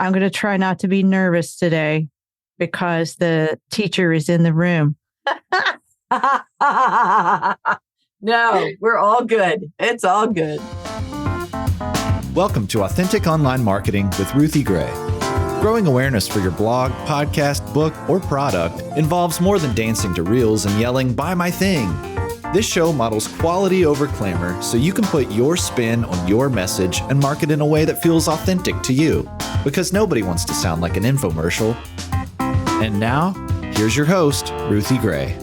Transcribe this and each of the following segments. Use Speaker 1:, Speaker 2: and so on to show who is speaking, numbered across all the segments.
Speaker 1: I'm going to try not to be nervous today because the teacher is in the room.
Speaker 2: No, we're all good. It's all good.
Speaker 3: Welcome to Authentic Online Marketing with Ruthie Gray. Growing awareness for your blog, podcast, book, or product involves more than dancing to reels and yelling, "Buy my thing." This show models quality over glamour so you can put your spin on your message and market in a way that feels authentic to you, because nobody wants to sound like an infomercial. And now, here's your host, Ruthie Gray.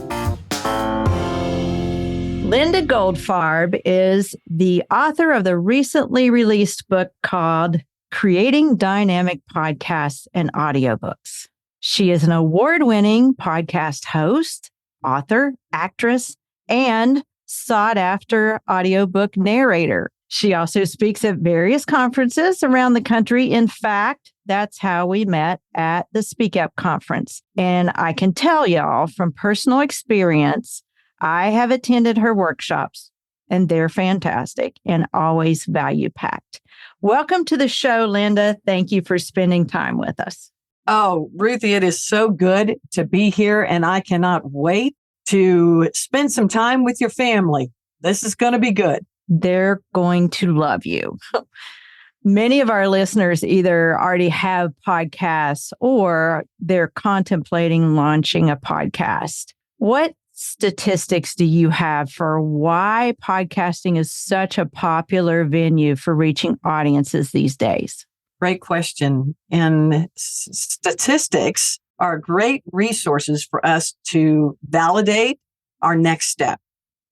Speaker 1: Linda Goldfarb is the author of the recently released book called Creating Dynamic Podcasts and Audiobooks. She is an award-winning podcast host, author, actress, and sought-after audiobook narrator. She also speaks at various conferences around the country. In fact, that's how we met at the Speak Up conference. And I can tell y'all from personal experience, I have attended her workshops, and they're fantastic and always value-packed. Welcome to the show, Linda. Thank you for spending time with us.
Speaker 2: Oh, Ruthie, it is so good to be here, and I cannot wait to spend some time with your family. This is going to be good.
Speaker 1: They're going to love you. Many of our listeners either already have podcasts or they're contemplating launching a podcast. What statistics do you have for why podcasting is such a popular venue for reaching audiences these days?
Speaker 2: Great question. And statistics are great resources for us to validate our next step.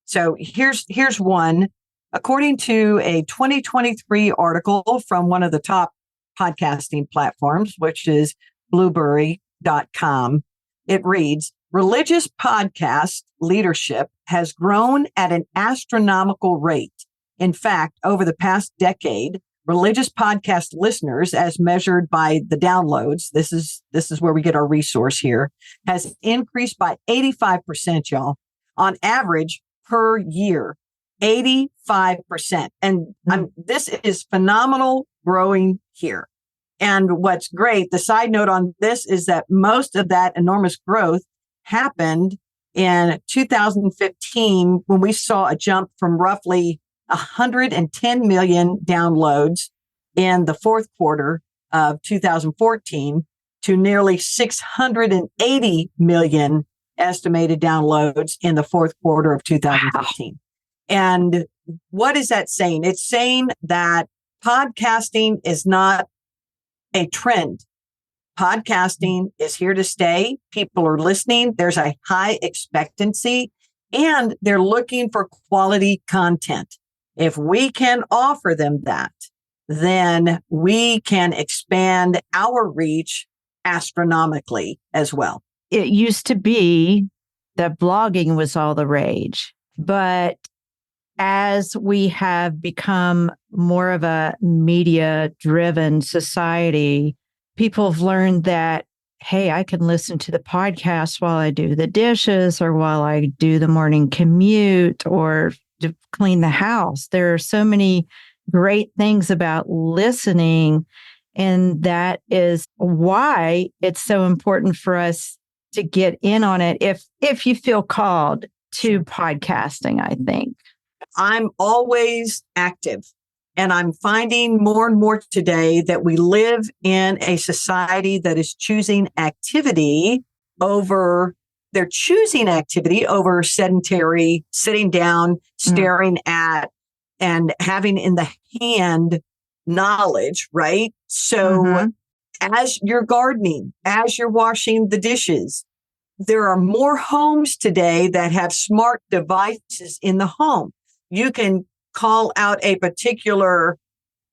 Speaker 2: So here's one. According to a 2023 article from one of the top podcasting platforms, which is blueberry.com, it reads, religious podcast leadership has grown at an astronomical rate. In fact, over the past decade, religious podcast listeners, as measured by the downloads, this is where we get our resource here, has increased by 85%, y'all, on average per year. 85%. And this is phenomenal growing here. And what's great, the side note on this is that most of that enormous growth happened in 2015 when we saw a jump from roughly 110 million downloads in the fourth quarter of 2014 to nearly 680 million estimated downloads in the fourth quarter of 2015. Wow. And what is that saying? It's saying that podcasting is not a trend. Podcasting is here to stay. People are listening. There's a high expectancy and they're looking for quality content. If we can offer them that, then we can expand our reach astronomically as well.
Speaker 1: It used to be that blogging was all the rage, but as we have become more of a media-driven society, people have learned that, hey, I can listen to the podcast while I do the dishes or while I do the morning commute or to clean the house. There are so many great things about listening, and that is why it's so important for us to get in on it if you feel called to podcasting, I think.
Speaker 2: I'm always active, and I'm finding more and more today that we live in a society that is choosing activity over sedentary, sitting down, staring at, and having in the hand knowledge, right? So as you're gardening, as you're washing the dishes, there are more homes today that have smart devices in the home. You can call out a particular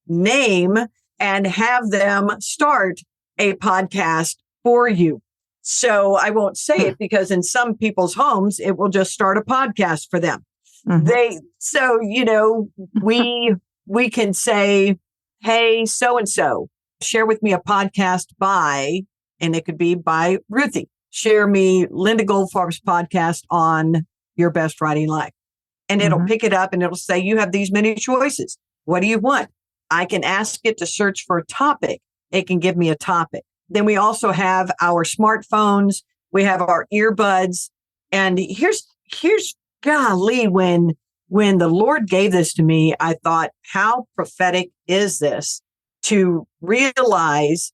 Speaker 2: name and have them start a podcast for you. So I won't say it because in some people's homes, it will just start a podcast for them. We can say, hey, so-and-so, share with me a podcast by, and it could be by Ruthie. Share me Linda Goldfarb's podcast on your best writing life. And it'll pick it up and it'll say, you have these many choices. What do you want? I can ask it to search for a topic It can give me a topic. Then we also have our smartphones. We have our earbuds. And here's golly, when the Lord gave this to me, I thought, how prophetic is this to realize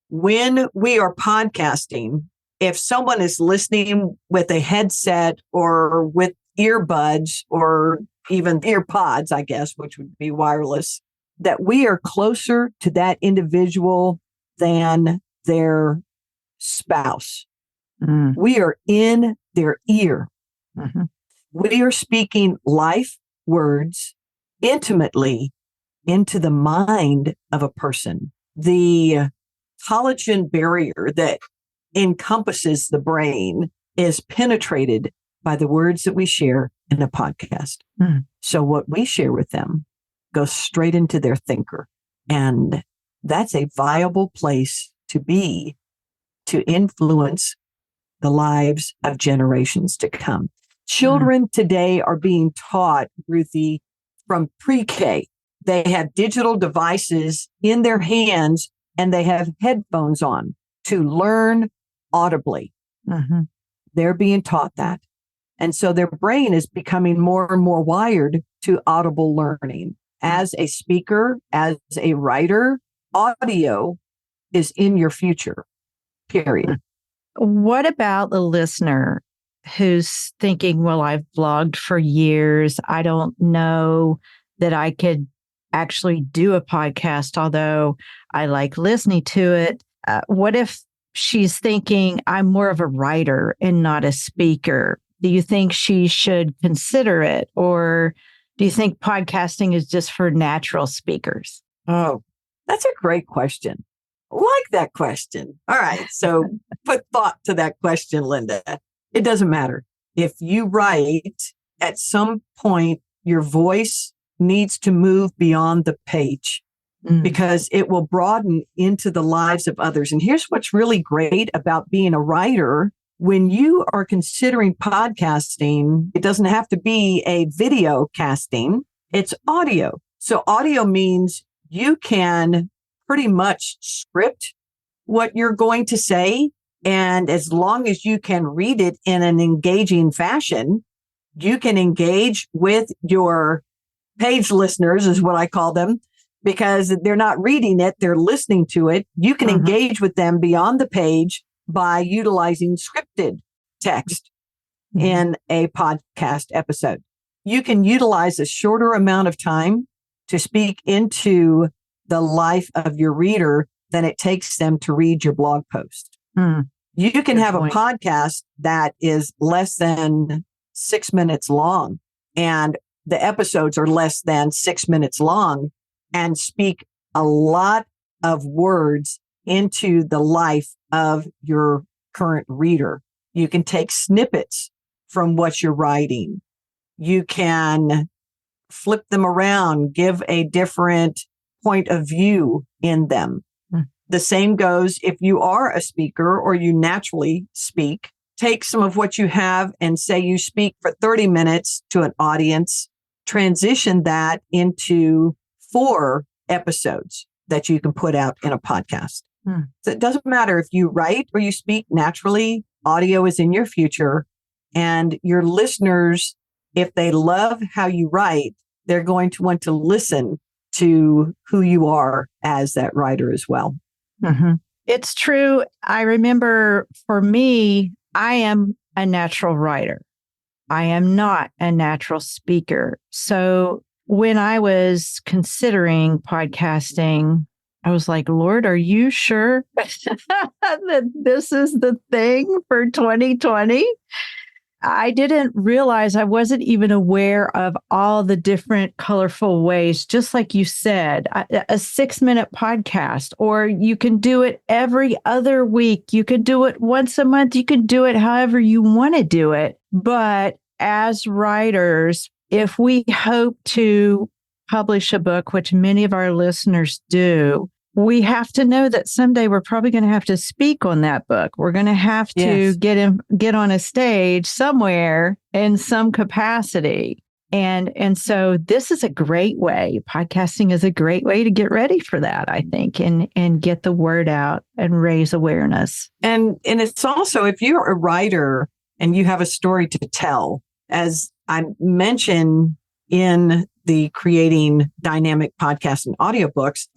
Speaker 2: when we are podcasting, if someone is listening with a headset or with earbuds or even earpods, I guess, which would be wireless, that we are closer to that individual than their spouse.
Speaker 1: Mm.
Speaker 2: We are in their ear.
Speaker 1: Mm-hmm.
Speaker 2: We are speaking life words intimately into the mind of a person. The collagen barrier that encompasses the brain is penetrated by the words that we share in a podcast.
Speaker 1: Mm.
Speaker 2: So what we share with them goes straight into their thinker. And that's a viable place to be to influence the lives of generations to come. Children today are being taught, Ruthie, from pre-K. They have digital devices in their hands and they have headphones on to learn audibly.
Speaker 1: Mm-hmm.
Speaker 2: They're being taught that. And so their brain is becoming more and more wired to audible learning. As a speaker, as a writer, audio is in your future, period.
Speaker 1: What about the listener who's thinking, well, I've blogged for years. I don't know that I could actually do a podcast, although I like listening to it. What if she's thinking, I'm more of a writer and not a speaker? Do you think she should consider it? Or do you think podcasting is just for natural speakers?
Speaker 2: Oh, that's a great question. I like that question. All right. So put thought to that question, Linda. It doesn't matter. If you write, at some point, your voice needs to move beyond the page because it will broaden into the lives of others. And here's what's really great about being a writer. When you are considering podcasting, it doesn't have to be a video casting. It's audio. So audio means you can pretty much script what you're going to say. And as long as you can read it in an engaging fashion, you can engage with your page listeners, is what I call them, because they're not reading it, they're listening to it. You can engage with them beyond the page by utilizing scripted text in a podcast episode. You can utilize a shorter amount of time to speak into the life of your reader than it takes them to read your blog post. You can
Speaker 1: Good
Speaker 2: have
Speaker 1: point.
Speaker 2: a podcast that is less than 6 minutes long, and the episodes are less than 6 minutes long, and speak a lot of words into the life of your current reader. You can take snippets from what you're writing. You can flip them around, give a different point of view in them. The same goes if you are a speaker or you naturally speak. Take some of what you have and say you speak for 30 minutes to an audience, transition that into 4 episodes that you can put out in a podcast. So it doesn't matter if you write or you speak naturally, audio is in your future. And your listeners, if they love how you write, they're going to want to listen to who you are as that writer as well.
Speaker 1: It's true. I remember for me, I am a natural writer. I am not a natural speaker. So when I was considering podcasting, I was like, Lord, are you sure that this is the thing for 2020? I didn't realize, I wasn't even aware of all the different colorful ways, just like you said, a 6-minute podcast, or you can do it every other week. You can do it once a month. You can do it however you want to do it. But as writers, if we hope to publish a book, which many of our listeners do, we have to know that someday we're probably going to have to speak on that book. We're going to have to get on a stage somewhere in some capacity. And so this is a great way. Podcasting is a great way to get ready for that, I think, and get the word out and raise awareness.
Speaker 2: And it's also, if you're a writer and you have a story to tell, as I mentioned in the Creating Dynamic Podcasts and Audiobooks,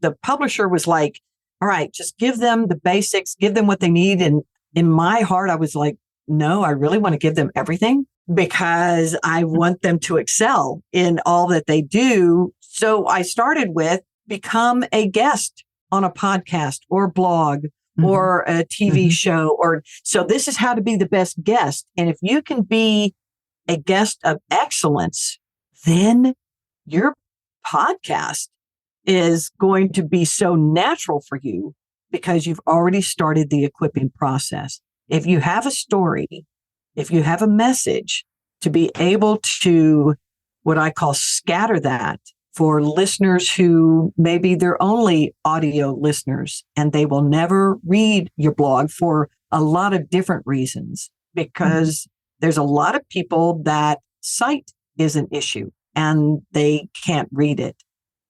Speaker 2: the publisher was like, all right, just give them the basics, give them what they need. And in my heart, I was like, no, I really want to give them everything because I want them to excel in all that they do. So I started with become a guest on a podcast or blog or a TV show. So this is how to be the best guest. And if you can be a guest of excellence, then your podcast is going to be so natural for you because you've already started the equipping process. If you have a story, if you have a message, to be able to what I call scatter that for listeners who maybe they're only audio listeners and they will never read your blog for a lot of different reasons, because there's a lot of people that sight is an issue and they can't read it,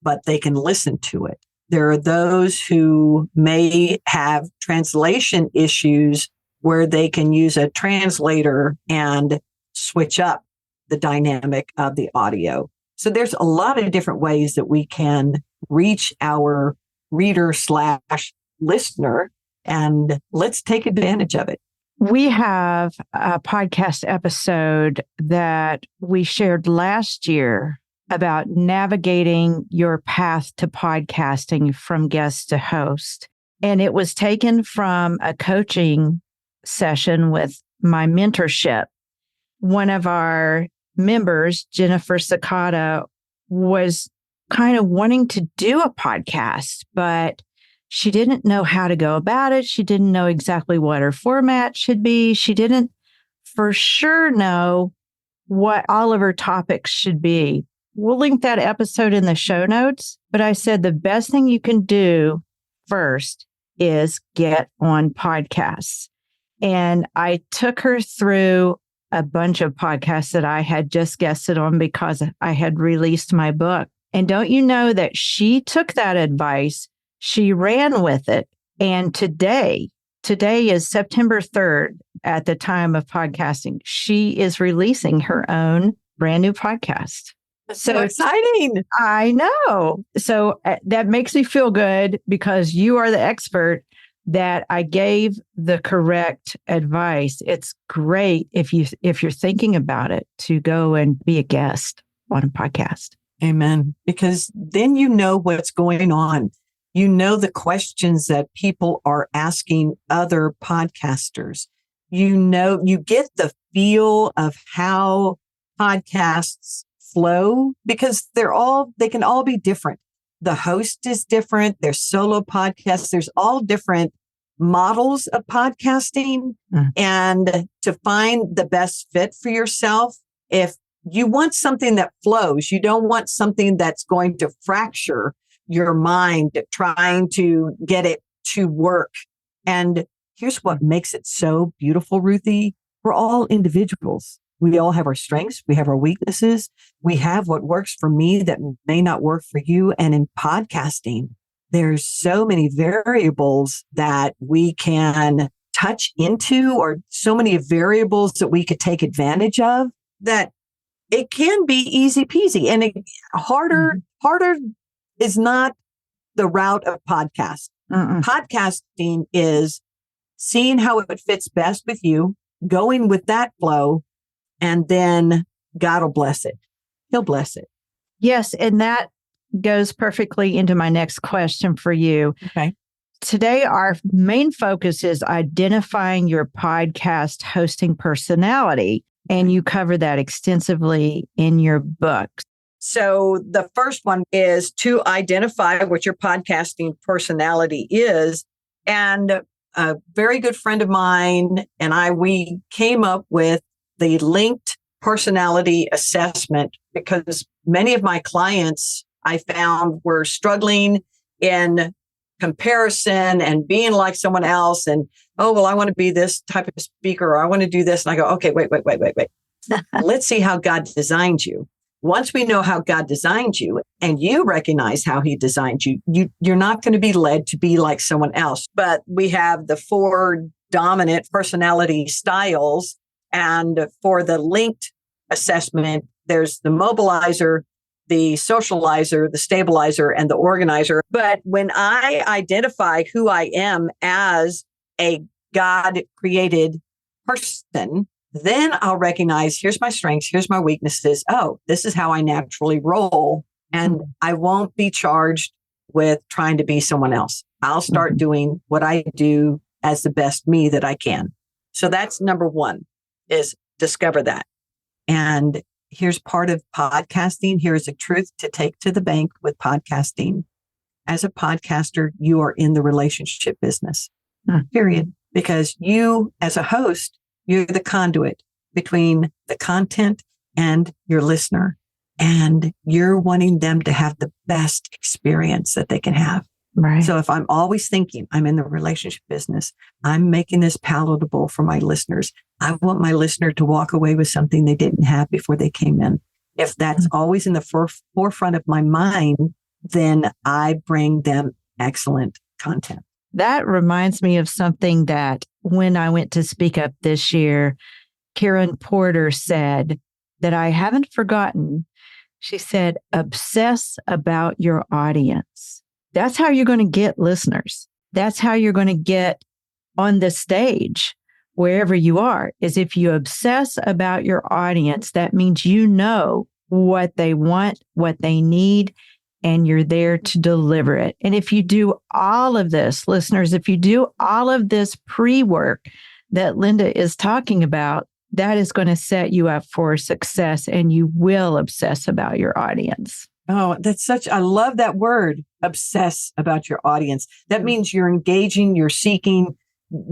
Speaker 2: but they can listen to it. There are those who may have translation issues where they can use a translator and switch up the dynamic of the audio. So there's a lot of different ways that we can reach our reader/listener, and let's take advantage of it.
Speaker 1: We have a podcast episode that we shared last year about navigating your path to podcasting from guest to host. And it was taken from a coaching session with my mentorship. One of our members, Jennifer Sakata, was kind of wanting to do a podcast, but she didn't know how to go about it. She didn't know exactly what her format should be. She didn't for sure know what all of her topics should be. We'll link that episode in the show notes, but I said the best thing you can do first is get on podcasts. And I took her through a bunch of podcasts that I had just guested on because I had released my book. And don't you know that she took that advice, she ran with it. And today is September 3rd at the time of podcasting. She is releasing her own brand new podcast.
Speaker 2: So exciting.
Speaker 1: I know. So that makes me feel good because you are the expert that I gave the correct advice. It's great if you're thinking about it to go and be a guest on a podcast.
Speaker 2: Amen. Because then you know what's going on. You know the questions that people are asking other podcasters. You know, you get the feel of how podcasts flow because they can all be different. The host is different. There's solo podcasts. There's all different models of podcasting. And to find the best fit for yourself, if you want something that flows, you don't want something that's going to fracture your mind trying to get it to work. And here's what makes it so beautiful, Ruthie. We're all individuals. We all have our strengths. We have our weaknesses. We have what works for me that may not work for you. And in podcasting, there's so many variables that we can touch into, or so many variables that we could take advantage of, that it can be easy peasy. And harder is not the route of podcast. Podcasting is seeing how it fits best with you, going with that flow, and then God will bless it. He'll bless it.
Speaker 1: Yes. And that goes perfectly into my next question for you.
Speaker 2: Okay.
Speaker 1: Today, our main focus is identifying your podcast hosting personality, and you cover that extensively in your book.
Speaker 2: So the first one is to identify what your podcasting personality is. And a very good friend of mine and we came up with the linked personality assessment because many of my clients I found were struggling in comparison and being like someone else. And, oh, well, I want to be this type of speaker, or I want to do this. And I go, okay, wait. Let's see how God designed you. Once we know how God designed you and you recognize how he designed you, you're not going to be led to be like someone else. But we have the 4 dominant personality styles. And for the linked assessment, there's the mobilizer, the socializer, the stabilizer, and the organizer. But when I identify who I am as a God created person, then I'll recognize, here's my strengths, here's my weaknesses. Oh, this is how I naturally roll. And I won't be charged with trying to be someone else. I'll start doing what I do as the best me that I can. So that's number 1, is discover that. And here's part of podcasting. Here's a truth to take to the bank with podcasting. As a podcaster, you are in the relationship business, period. Because you, as a host, you're the conduit between the content and your listener. And you're wanting them to have the best experience that they can have.
Speaker 1: Right.
Speaker 2: So if I'm always thinking I'm in the relationship business, I'm making this palatable for my listeners. I want my listener to walk away with something they didn't have before they came in. If that's always in the forefront of my mind, then I bring them excellent content.
Speaker 1: That reminds me of something that when I went to speak up this year, Karen Porter said that I haven't forgotten. She said, obsess about your audience. That's how you're going to get listeners. That's how you're going to get on the stage, wherever you are, is if you obsess about your audience. That means you know what they want, what they need, and you're there to deliver it. And if you do all of this, listeners, if you do all of this pre-work that Linda is talking about, that is going to set you up for success, and you will obsess about your audience.
Speaker 2: Oh, I love that word, obsess about your audience. That means you're engaging, you're seeking,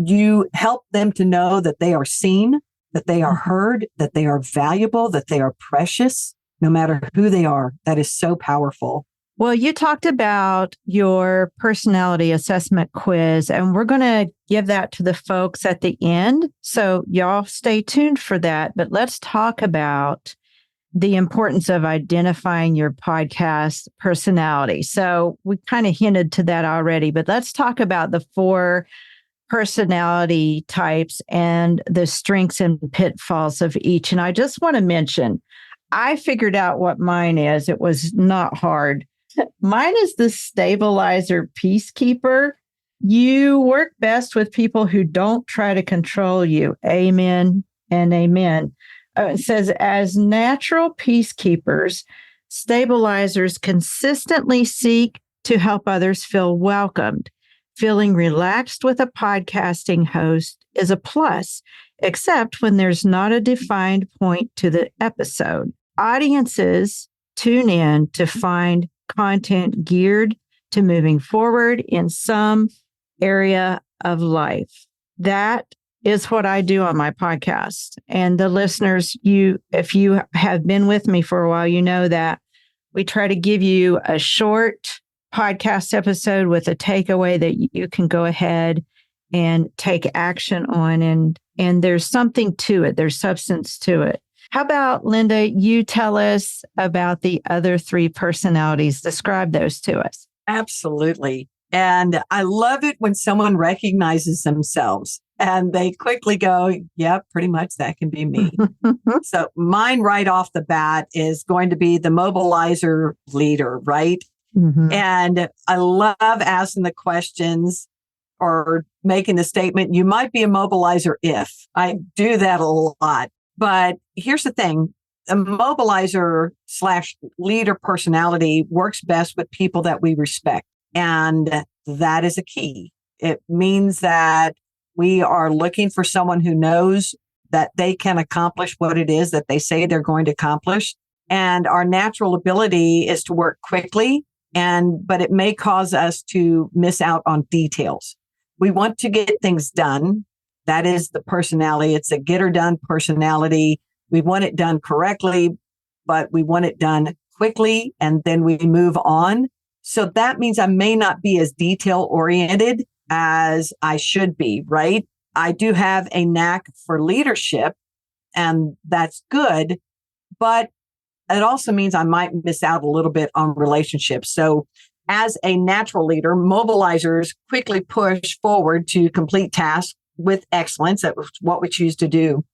Speaker 2: you help them to know that they are seen, that they are heard, that they are valuable, that they are precious, no matter who they are. That is so powerful.
Speaker 1: Well, you talked about your personality assessment quiz, and we're going to give that to the folks at the end. So y'all stay tuned for that. But let's talk about the importance of identifying your podcast personality. So we kind of hinted to that already, but let's talk about the 4 personality types and the strengths and pitfalls of each. And I just want to mention, I figured out what mine is. It was not hard. Mine is the stabilizer peacekeeper. You work best with people who don't try to control you. Amen and amen. It says, as natural peacekeepers, stabilizers consistently seek to help others feel welcomed. Feeling relaxed with a podcasting host is a plus, except when there's not a defined point to the episode. Audiences tune in to find content geared to moving forward in some area of life. That is what I do on my podcast. And the listeners, if you have been with me for a while, you know that we try to give you a short podcast episode with a takeaway that you can go ahead and take action on. And there's something to it. There's substance to it. How about, Linda, you tell us about the other 3 personalities. Describe those to us.
Speaker 2: Absolutely. And I love it when someone recognizes themselves and they quickly go, yeah, pretty much that can be me. So mine right off the bat is going to be the mobilizer leader, right? Mm-hmm. And I love asking the questions or making the statement, you might be a mobilizer if. I do that a lot. But here's the thing, a mobilizer / leader personality works best with people that we respect. And that is a key. It means that we are looking for someone who knows that they can accomplish what it is that they say they're going to accomplish. And our natural ability is to work quickly, but it may cause us to miss out on details. We want to get things done. That is the personality. It's a get her done personality. We want it done correctly, but we want it done quickly, and then we move on. So that means I may not be as detail oriented as I should be, right? I do have a knack for leadership. and that's good. But it also means I might miss out a little bit on relationships. So as a natural leader, mobilizers quickly push forward to complete tasks with excellence. That's what we choose to do.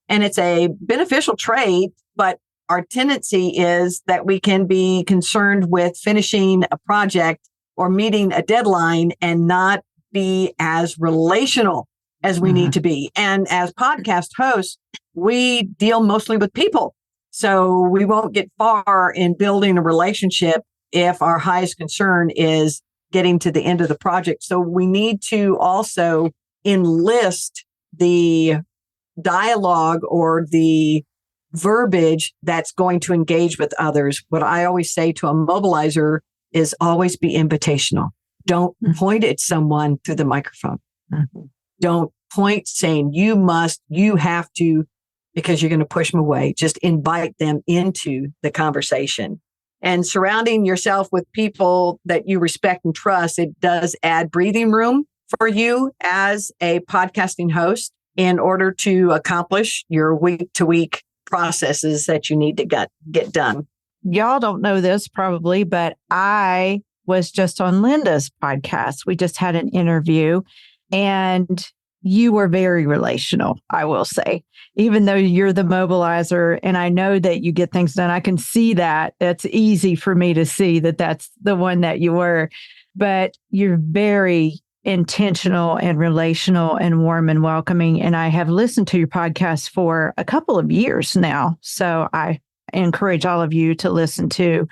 Speaker 2: And it's a beneficial trait, but our tendency is that we can be concerned with finishing a project or meeting a deadline and not be as relational as we need to be. And as podcast hosts, we deal mostly with people. So we won't get far in building a relationship if our highest concern is getting to the end of the project. So we need to also enlist the dialogue or the verbiage that's going to engage with others. What I always say to a mobilizer is always be invitational. Don't point at someone through the microphone. Don't point saying you must, you have to, because you're going to push them away. Just invite them into the conversation. And surrounding yourself with people that you respect and trust, it does add breathing room for you as a podcasting host in order to accomplish your week-to-week processes that you need to get done.
Speaker 1: Y'all don't know this probably, but I was just on Linda's podcast. We just had an interview and you were very relational, I will say, even though you're the mobilizer and I know that you get things done. I can see that. It's easy for me to see that that's the one that you were, but you're very intentional and relational and warm and welcoming. And I have listened to your podcast for a couple of years now. So I encourage all of you to listen to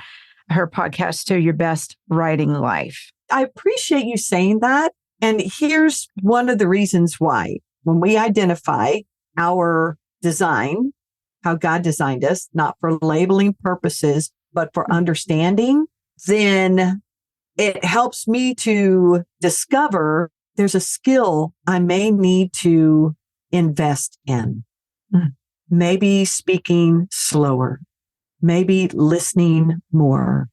Speaker 1: her podcast, To Your Best Writing Life.
Speaker 2: I appreciate you saying that. And here's one of the reasons why. When we identify our design, how God designed us, not for labeling purposes, but for understanding, then it helps me to discover there's a skill I may need to invest in. Maybe speaking slower, maybe listening more.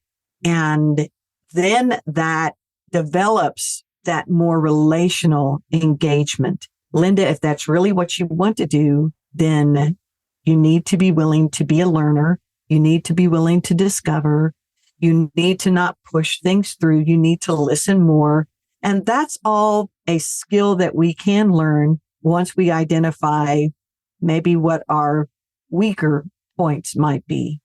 Speaker 2: And then that develops that more relational engagement. Linda, if that's really what you want to do, then you need to be willing to be a learner. You need to be willing to discover. You need to not push things through. You need to listen more. And that's all a skill that we can learn once we identify maybe what our weaker points might be.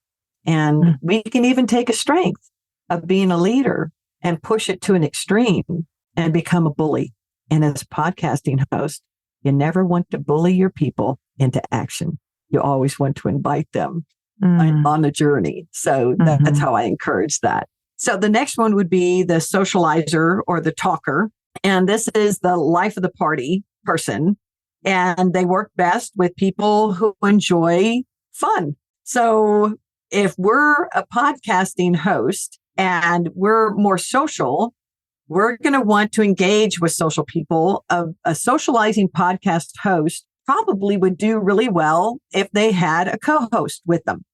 Speaker 2: And we can even take a strength of being a leader and push it to an extreme and become a bully. And as a podcasting host, you never want to bully your people into action. You always want to invite them on a journey. So that's how I encourage that. So the next one would be the socializer or the talker. And this is the life of the party person. And they work best with people who enjoy fun. So if we're a podcasting host and we're more social, we're going to want to engage with social people. A socializing podcast host probably would do really well if they had a co-host with them.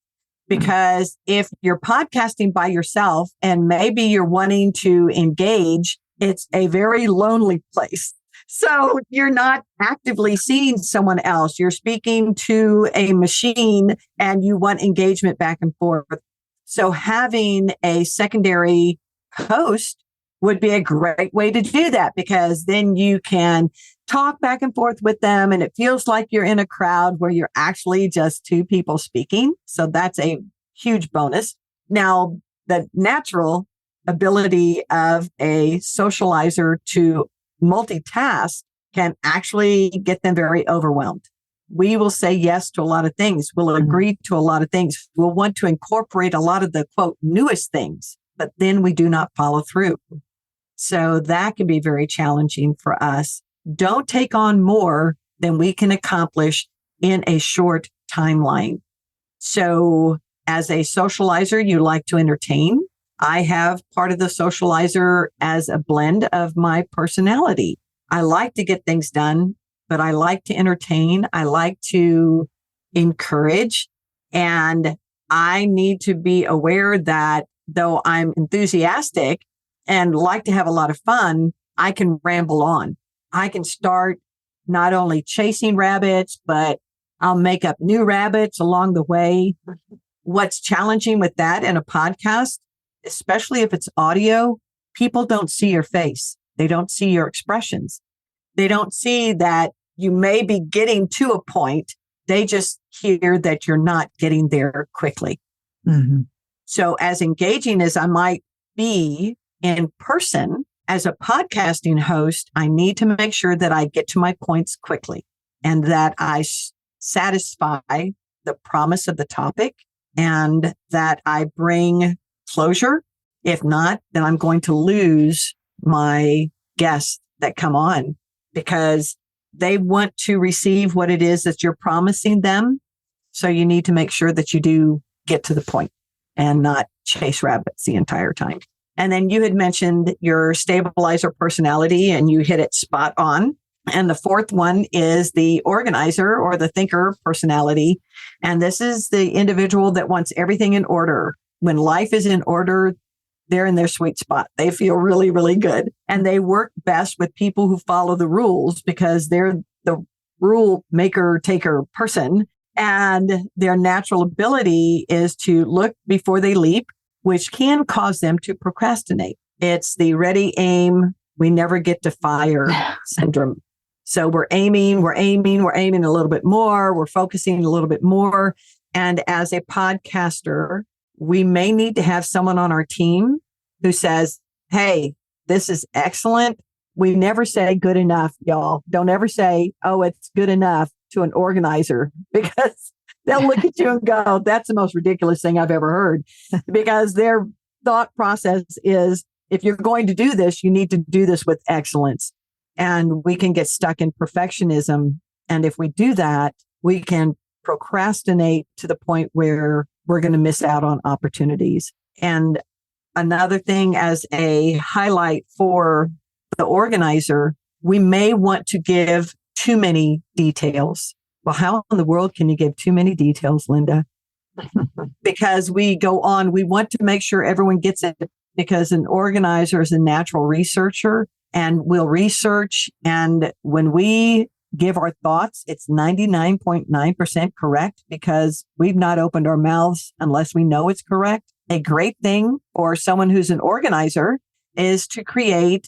Speaker 2: Because if you're podcasting by yourself and maybe you're wanting to engage, it's a very lonely place. So you're not actively seeing someone else. You're speaking to a machine and you want engagement back and forth. So having a secondary host would be a great way to do that, because then you can talk back and forth with them and it feels like you're in a crowd where you're actually just two people speaking. So that's a huge bonus. Now, the natural ability of a socializer to multitask can actually get them very overwhelmed. We will say yes to a lot of things. We'll agree to a lot of things. We'll want to incorporate a lot of the quote newest things, but then we do not follow through. So that can be very challenging for us. Don't take on more than we can accomplish in a short timeline. So as a socializer, you like to entertain. I have part of the socializer as a blend of my personality. I like to get things done, but I like to entertain. I like to encourage. And I need to be aware that though I'm enthusiastic and like to have a lot of fun, I can ramble on. I can start not only chasing rabbits, but I'll make up new rabbits along the way. What's challenging with that in a podcast, especially if it's audio, people don't see your face. They don't see your expressions. They don't see that you may be getting to a point. They just hear that you're not getting there quickly.
Speaker 1: Mm-hmm.
Speaker 2: So as engaging as I might be in person, as a podcasting host, I need to make sure that I get to my points quickly and that I satisfy the promise of the topic and that I bring closure. If not, then I'm going to lose my guests that come on because they want to receive what it is that you're promising them. So you need to make sure that you do get to the point and not chase rabbits the entire time. And then you had mentioned your stabilizer personality and you hit it spot on. And the fourth one is the organizer or the thinker personality. And this is the individual that wants everything in order. When life is in order, they're in their sweet spot. They feel really, really good. And they work best with people who follow the rules because they're the rule maker, taker person. And their natural ability is to look before they leap, which can cause them to procrastinate. It's the ready, aim, we never get to fire syndrome. So we're aiming a little bit more. We're focusing a little bit more. And as a podcaster, we may need to have someone on our team who says, hey, this is excellent. We never say good enough, y'all. Don't ever say, oh, it's good enough to an organizer because they'll look at you and go, that's the most ridiculous thing I've ever heard. Because their thought process is, if you're going to do this, you need to do this with excellence. And we can get stuck in perfectionism. And if we do that, we can procrastinate to the point where we're going to miss out on opportunities. And another thing as a highlight for the organizer, we may want to give too many details. Well, how in the world can you give too many details, Linda? Because we go on, we want to make sure everyone gets it because an organizer is a natural researcher and we'll research. And when we give our thoughts, it's 99.9% correct because we've not opened our mouths unless we know it's correct. A great thing for someone who's an organizer is to create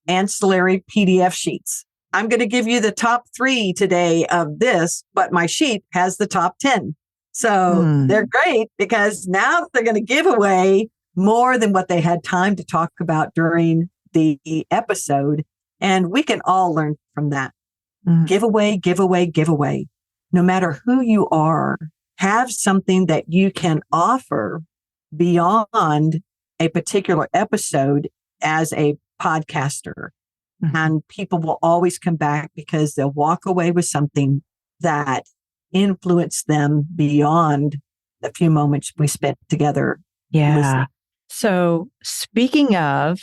Speaker 2: ancillary PDF sheets. I'm going to give you the top 3 today of this, but my sheet has the top 10. So they're great because now they're going to give away more than what they had time to talk about during the episode. And we can all learn from that. Give away, give away, give away. No matter who you are, have something that you can offer beyond a particular episode as a podcaster. And people will always come back because they'll walk away with something that influenced them beyond the few moments we spent together.
Speaker 1: Yeah.
Speaker 2: Listening.
Speaker 1: So speaking of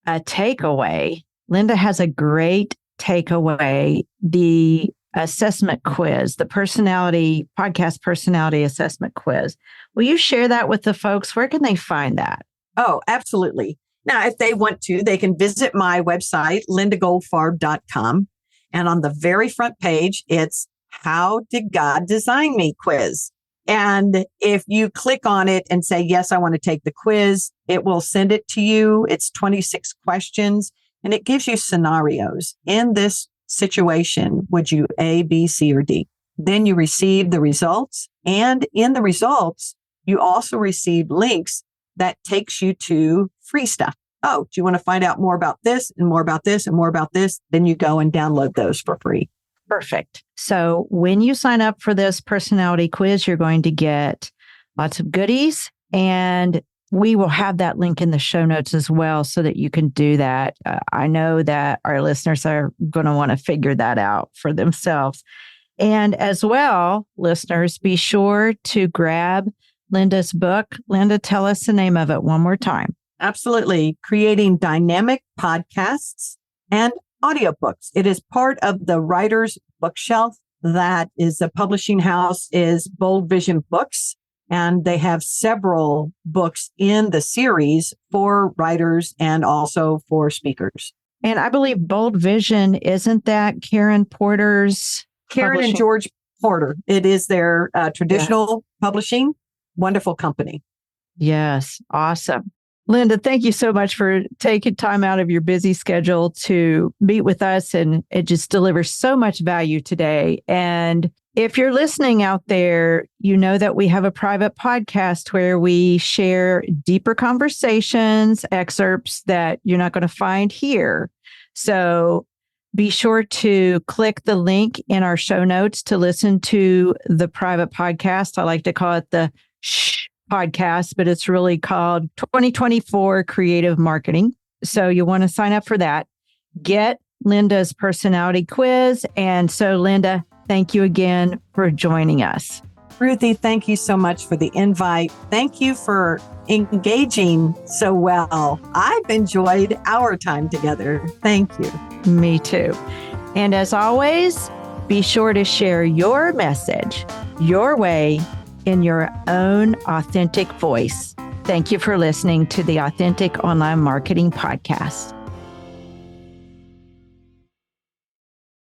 Speaker 1: a takeaway, Linda has a great takeaway, the assessment quiz, the podcast personality assessment quiz. Will you share that with the folks? Where can they find that?
Speaker 2: Oh, absolutely. Now, if they want to, they can visit my website, lindagoldfarb.com. And on the very front page, it's How Did God Design Me quiz. And if you click on it and say, yes, I want to take the quiz, it will send it to you. It's 26 questions and it gives you scenarios. In this situation, would you A, B, C, or D? Then you receive the results. And in the results, you also receive links that takes you to free stuff. Oh, do you want to find out more about this and more about this and more about this? Then you go and download those for free.
Speaker 1: Perfect. So when you sign up for this personality quiz, you're going to get lots of goodies. And we will have that link in the show notes as well so that you can do that. I know that our listeners are going to want to figure that out for themselves. And as well, listeners, be sure to grab Linda's book. Linda, tell us the name of it one more time.
Speaker 2: Absolutely. Creating Dynamic Podcasts and Audiobooks. It is part of the Writer's Bookshelf. That is the publishing house is Bold Vision Books. And they have several books in the series for writers and also for speakers.
Speaker 1: And I believe Bold Vision, isn't that Karen Porter's
Speaker 2: Karen
Speaker 1: publishing?
Speaker 2: and George supporter. It is their traditional publishing, wonderful company.
Speaker 1: Yes. Awesome. Linda, thank you so much for taking time out of your busy schedule to meet with us. And it just delivers so much value today. And if you're listening out there, you know that we have a private podcast where we share deeper conversations, excerpts that you're not going to find here. So be sure to click the link in our show notes to listen to the private podcast. I like to call it the podcast, but it's really called 2024 Creative Marketing. So you want to sign up for that. Get Linda's personality quiz. And so, Linda, thank you again for joining us.
Speaker 2: Ruthie, thank you so much for the invite. Thank you for engaging so well. I've enjoyed our time together. Thank you.
Speaker 1: Me too. And as always, be sure to share your message, your way, in your own authentic voice. Thank you for listening to the Authentic Online Marketing Podcast.